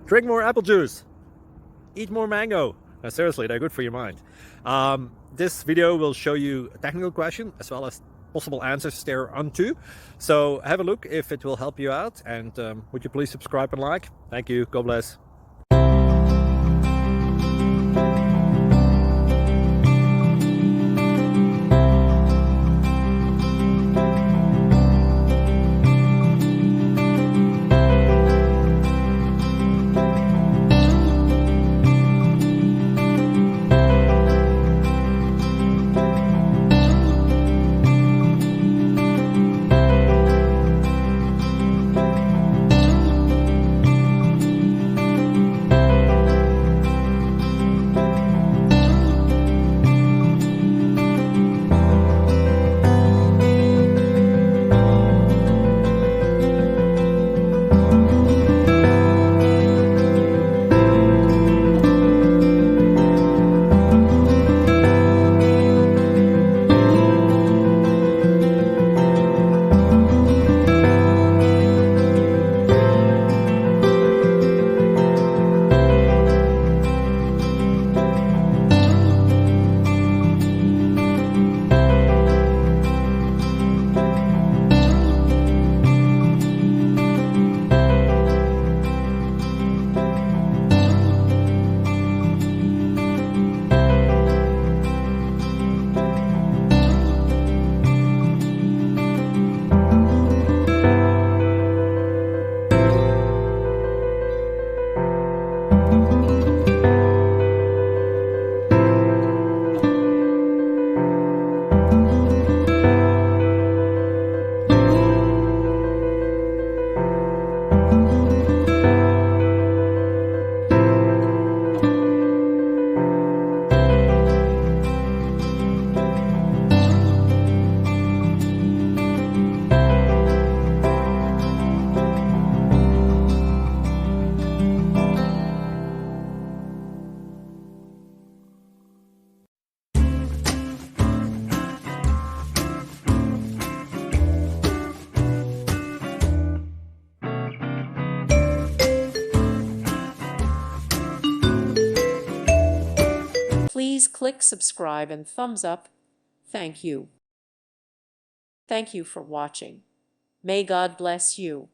Drink more apple juice. Eat more mango. No, seriously, they're good for your mind. This video will show you a technical question as well as possible answers thereunto. So have a look if it will help you out, and would you please subscribe and like? Thank you. God bless. Please click subscribe and thumbs up. Thank you. Thank you for watching. May God bless you.